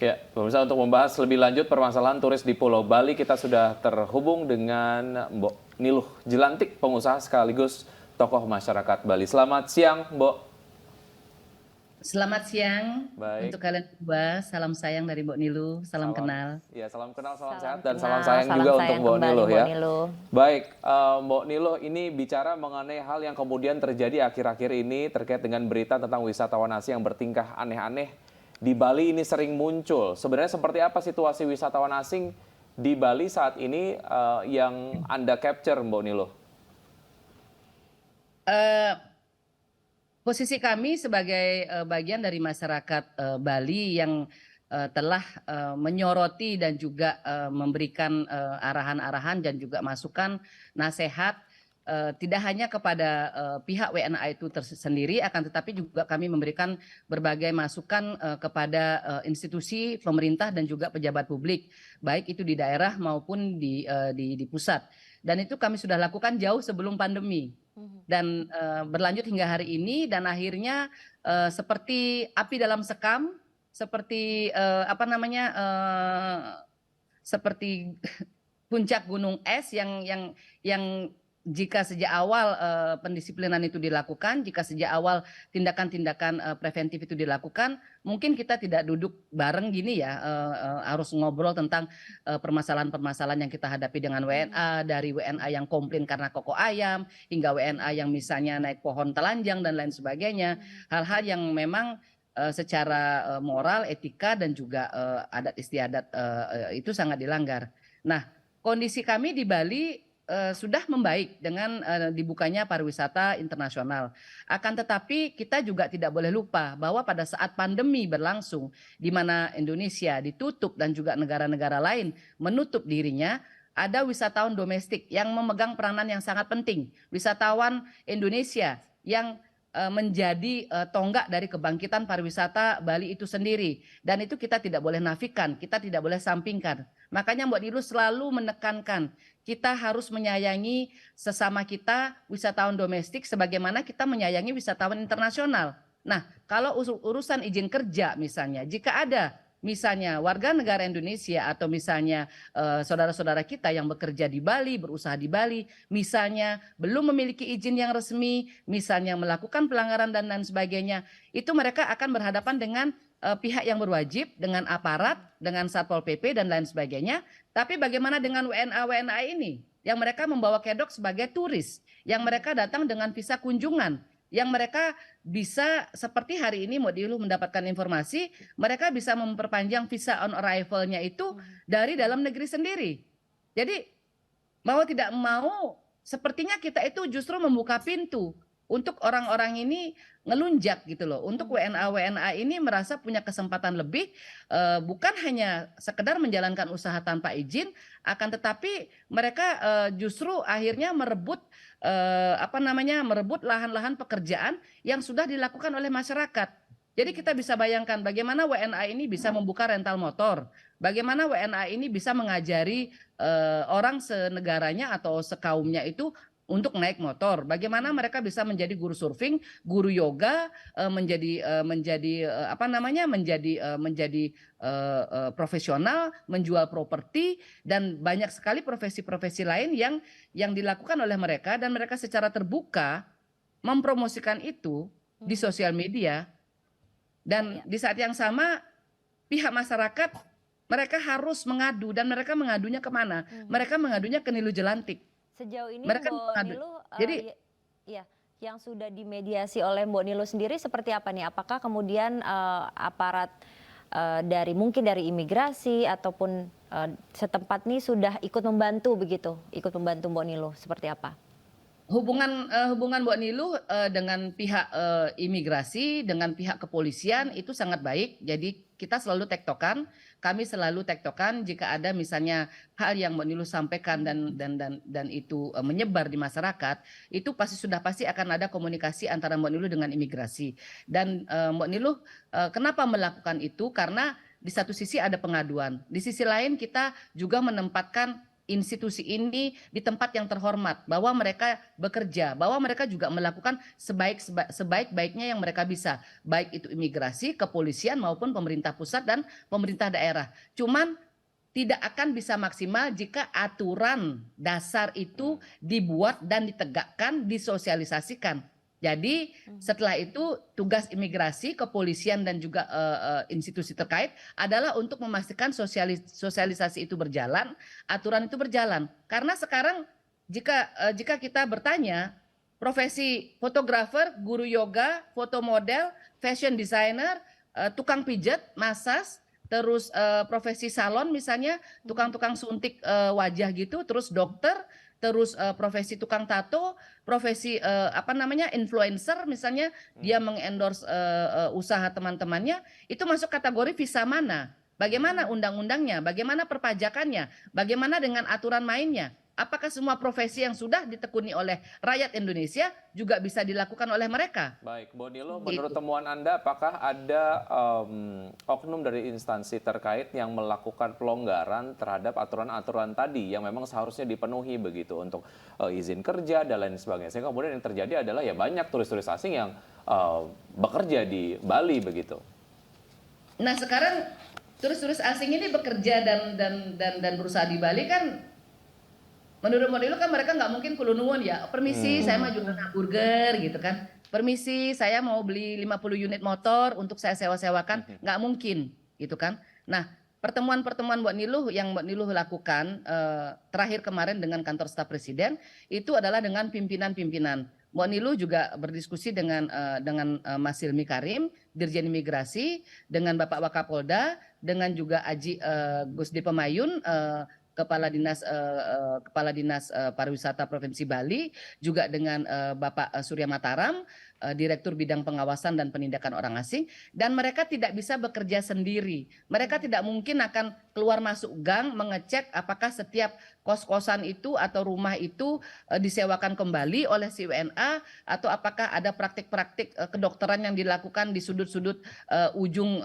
Ya, pemirsa, untuk membahas lebih lanjut permasalahan turis di Pulau Bali, kita sudah terhubung dengan Mbok Niluh Jelantik, pengusaha sekaligus tokoh masyarakat Bali. Selamat siang, Mbok. Selamat siang untuk Baik, kalian berdua. Salam sayang dari Mbok Nilu. Salam salam kenal. ya, salam kenal, salam Salam sehat, dan salam kenal, sayang salam juga untuk sayang Mbok kembali Niluh Mbak ya. Nilu. Baik, Mbok Niluh, ini bicara mengenai hal yang kemudian terjadi akhir-akhir ini terkait dengan berita tentang wisatawan asing yang bertingkah aneh-aneh di Bali ini sering muncul. Sebenarnya seperti apa situasi wisatawan asing di Bali saat ini yang Anda capture, Mbok Niluh? Eh, Posisi kami sebagai bagian dari masyarakat Bali yang telah menyoroti dan juga memberikan arahan-arahan dan juga masukan, nasihat tidak hanya kepada pihak WNA itu tersendiri, akan tetapi juga kami memberikan berbagai masukan kepada institusi pemerintah dan juga pejabat publik, baik itu di daerah maupun di pusat. Dan itu kami sudah lakukan jauh sebelum pandemi dan berlanjut hingga hari ini, dan akhirnya seperti api dalam sekam, seperti seperti puncak gunung es yang jika sejak awal pendisiplinan itu dilakukan, jika sejak awal tindakan-tindakan preventif itu dilakukan, mungkin kita tidak duduk bareng gini ya, harus ngobrol tentang permasalahan-permasalahan yang kita hadapi dengan WNA, dari WNA yang komplain karena koko ayam, hingga WNA yang misalnya naik pohon telanjang dan lain sebagainya, hal-hal yang memang secara moral, etika, dan juga adat istiadat itu sangat dilanggar. Nah, kondisi kami di Bali sudah membaik dengan dibukanya pariwisata internasional. Akan tetapi kita juga tidak boleh lupa bahwa pada saat pandemi berlangsung, di mana Indonesia ditutup dan juga negara-negara lain menutup dirinya, ada wisatawan domestik yang memegang peranan yang sangat penting. Wisatawan Indonesia yang menjadi tonggak dari kebangkitan pariwisata Bali itu sendiri. Dan itu kita tidak boleh nafikan, kita tidak boleh sampingkan. Makanya Mbak Nilu selalu menekankan kita harus menyayangi sesama kita wisatawan domestik sebagaimana kita menyayangi wisatawan internasional. Nah, kalau urusan izin kerja misalnya, jika ada misalnya warga negara Indonesia atau misalnya saudara-saudara kita yang bekerja di Bali, berusaha di Bali, misalnya belum memiliki izin yang resmi, misalnya melakukan pelanggaran dan lain sebagainya, itu mereka akan berhadapan dengan pihak yang berwajib, dengan aparat, dengan Satpol PP dan lain sebagainya. Tapi bagaimana dengan WNA-WNA ini yang mereka membawa kedok sebagai turis, yang mereka datang dengan visa kunjungan, yang mereka bisa seperti hari ini Modilu mendapatkan informasi, mereka bisa memperpanjang visa on arrival-nya itu dari dalam negeri sendiri. Jadi mau tidak mau, sepertinya kita itu justru membuka pintu untuk orang-orang ini ngelunjak gitu loh. Untuk WNA-WNA ini merasa punya kesempatan lebih, bukan hanya sekedar menjalankan usaha tanpa izin, akan tetapi mereka justru akhirnya merebut merebut lahan-lahan pekerjaan yang sudah dilakukan oleh masyarakat. Jadi kita bisa bayangkan bagaimana WNA ini bisa membuka rental motor, bagaimana WNA ini bisa mengajari orang senegaranya atau sekaumnya itu untuk naik motor. Bagaimana mereka bisa menjadi guru surfing, guru yoga, menjadi profesional, menjual properti, dan banyak sekali profesi-profesi lain yang dilakukan oleh mereka, dan mereka secara terbuka mempromosikan itu di sosial media. Dan di saat yang sama pihak masyarakat mereka harus mengadu, dan mereka mengadunya kemana? Mereka mengadunya ke Nilu Jelantik. Sejauh ini Mereka Mbak mengadu. Nilu, Jadi ya, yang sudah dimediasi oleh Mbak Nilu sendiri seperti apa nih? Apakah kemudian aparat mungkin dari imigrasi ataupun setempat nih sudah ikut membantu begitu, ikut membantu Mbak Nilu seperti apa? hubungan Mbak Nilu dengan pihak imigrasi, dengan pihak kepolisian itu sangat baik. Jadi kita selalu tektokan, kami selalu tektokan jika ada misalnya hal yang Mbak Nilu sampaikan dan itu menyebar di masyarakat, itu pasti akan ada komunikasi antara Mbak Nilu dengan imigrasi. Dan Mbak Nilu kenapa melakukan itu? Karena di satu sisi ada pengaduan, di sisi lain kita juga menempatkan institusi ini di tempat yang terhormat, bahwa mereka bekerja, bahwa mereka juga melakukan sebaik-baiknya yang mereka bisa, baik itu imigrasi, kepolisian maupun pemerintah pusat dan pemerintah daerah. Cuman tidak akan bisa maksimal jika aturan dasar itu dibuat dan ditegakkan, disosialisasikan. Jadi setelah itu tugas imigrasi, kepolisian dan juga institusi terkait adalah untuk memastikan sosialisasi itu berjalan, aturan itu berjalan. Karena sekarang jika kita bertanya, profesi fotografer, guru yoga, foto model, fashion designer, tukang pijat, masas, terus profesi salon misalnya, tukang-tukang suntik wajah gitu, terus dokter, terus profesi tukang tato, profesi influencer misalnya, dia mengendorse usaha teman-temannya, itu masuk kategori visa mana? Bagaimana undang-undangnya? Bagaimana perpajakannya? Bagaimana dengan aturan mainnya? Apakah semua profesi yang sudah ditekuni oleh rakyat Indonesia juga bisa dilakukan oleh mereka? Baik, Bu Nilo, menurut temuan Anda, apakah ada oknum dari instansi terkait yang melakukan pelonggaran terhadap aturan-aturan tadi yang memang seharusnya dipenuhi begitu untuk izin kerja dan lain sebagainya? Sehingga kemudian yang terjadi adalah ya banyak turis-turis asing yang bekerja di Bali begitu. Nah sekarang turis-turis asing ini bekerja dan berusaha di Bali kan, menurut model kan mereka nggak mungkin kulunungun ya. Permisi, saya mau jualan burger gitu kan. Permisi, saya mau beli 50 unit motor untuk saya sewa-sewakan. Nggak mungkin gitu kan. Nah, pertemuan-pertemuan Mbak Niluh yang Mbak Niluh lakukan terakhir kemarin dengan kantor staf presiden itu adalah dengan pimpinan-pimpinan. Mbak Niluh juga berdiskusi dengan Mas Hilmi Karim, Dirjen Imigrasi, dengan Bapak Wakapolda, dengan juga Aji Gusdi Pemayun, Kepala Dinas Pariwisata Provinsi Bali, juga dengan Bapak Surya Mataram, Direktur Bidang Pengawasan dan Penindakan Orang Asing, dan mereka tidak bisa bekerja sendiri. Mereka tidak mungkin akan keluar masuk gang mengecek apakah setiap kos-kosan itu atau rumah itu disewakan kembali oleh si WNA, atau apakah ada praktik-praktik kedokteran yang dilakukan di sudut-sudut ujung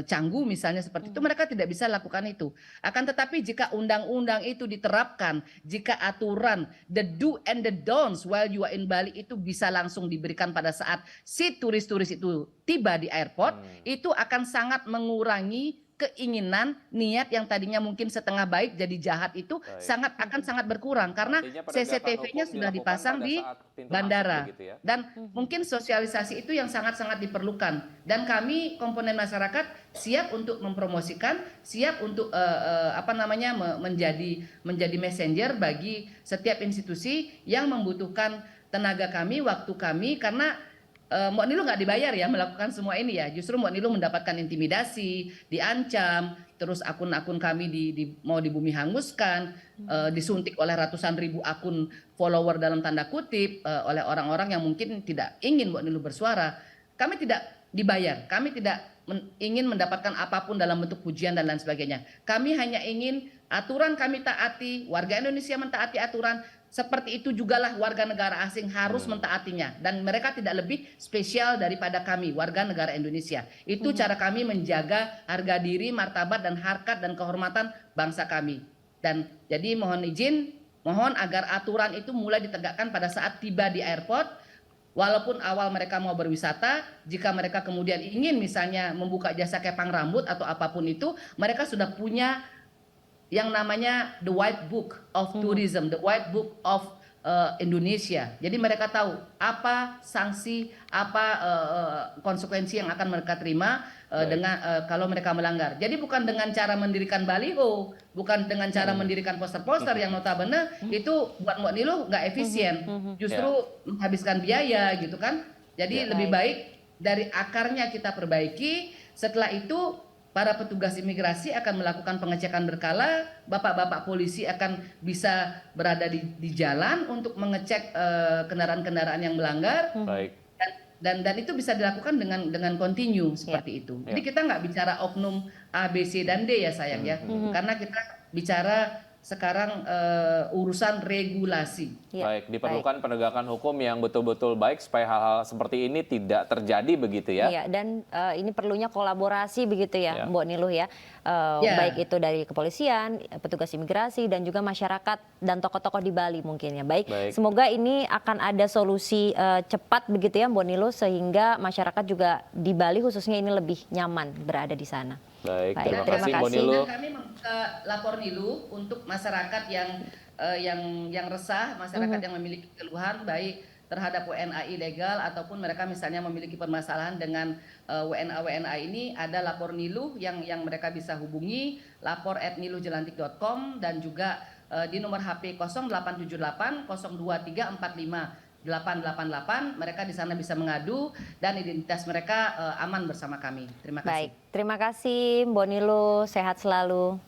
Canggu misalnya, seperti itu. Mereka tidak bisa lakukan itu. Akan tetapi jika undang-undang itu diterapkan, jika aturan the do and the don'ts while you are in Bali itu bisa langsung diberikan pada saat si turis-turis itu tiba di airport, itu akan sangat mengurangi keinginan, niat yang tadinya mungkin setengah baik jadi jahat itu akan sangat berkurang, karena CCTV-nya sudah dipasang di bandara. Ya? Dan mungkin sosialisasi itu yang sangat-sangat diperlukan. Dan kami komponen masyarakat siap untuk mempromosikan, siap untuk menjadi messenger bagi setiap institusi yang membutuhkan tenaga kami, waktu kami, karena Mbak Niluh nggak dibayar ya melakukan semua ini ya. Justru Mbak Niluh mendapatkan intimidasi, diancam, terus akun-akun kami mau dibumi hanguskan, disuntik oleh ratusan ribu akun follower dalam tanda kutip oleh orang-orang yang mungkin tidak ingin Mbak Niluh bersuara. Kami tidak dibayar, kami tidak ingin mendapatkan apapun dalam bentuk pujian dan lain sebagainya. Kami hanya ingin aturan kami taati, warga Indonesia mentaati aturan. Seperti itu jugalah warga negara asing harus mentaatinya, dan mereka tidak lebih spesial daripada kami warga negara Indonesia. Itu cara kami menjaga harga diri, martabat dan harkat dan kehormatan bangsa kami. Dan jadi mohon agar aturan itu mulai ditegakkan pada saat tiba di airport. Walaupun awal mereka mau berwisata, jika mereka kemudian ingin misalnya membuka jasa kepang rambut atau apapun itu, mereka sudah punya yang namanya the White Book of Tourism, the White Book of Indonesia. Jadi mereka tahu apa sanksi, apa konsekuensi yang akan mereka terima dengan kalau mereka melanggar. Jadi bukan dengan cara mendirikan baliho, bukan dengan cara mendirikan poster-poster yang notabene itu buat Mbak Niluh nggak efisien, justru menghabiskan biaya gitu kan. Jadi lebih baik dari akarnya kita perbaiki. Setelah itu para petugas imigrasi akan melakukan pengecekan berkala, bapak-bapak polisi akan bisa berada di jalan untuk mengecek kendaraan-kendaraan yang melanggar. Baik. Dan itu bisa dilakukan dengan kontinu seperti itu. Jadi kita nggak bicara oknum A, B, C, dan D ya sayang ya, karena kita bicara sekarang urusan regulasi. Ya, Baik, diperlukan penegakan hukum yang betul-betul baik supaya hal-hal seperti ini tidak terjadi begitu ya. Iya, dan ini perlunya kolaborasi begitu ya, Ya. Mbok Niluh ya. Ya. Baik itu dari kepolisian, petugas imigrasi, dan juga masyarakat dan tokoh-tokoh di Bali mungkin ya. Baik, Baik. semoga ini akan ada solusi cepat begitu ya, Mbok Niluh, sehingga masyarakat juga di Bali khususnya ini lebih nyaman berada di sana. Baik, Baik, terima terima kasih Mbak kasih. Niluh. Dan kami membuka lapor Niluh untuk masyarakat yang resah, masyarakat yang memiliki keluhan baik terhadap WNA ilegal ataupun mereka misalnya memiliki permasalahan dengan WNA ini, ada lapor Niluh yang mereka bisa hubungi lapor@niluhjelantik.com dan juga di nomor HP 0878 023 45 888. Mereka di sana bisa mengadu dan identitas mereka aman bersama kami. Terima kasih. Baik, terima kasih Mbok Niluh, sehat selalu.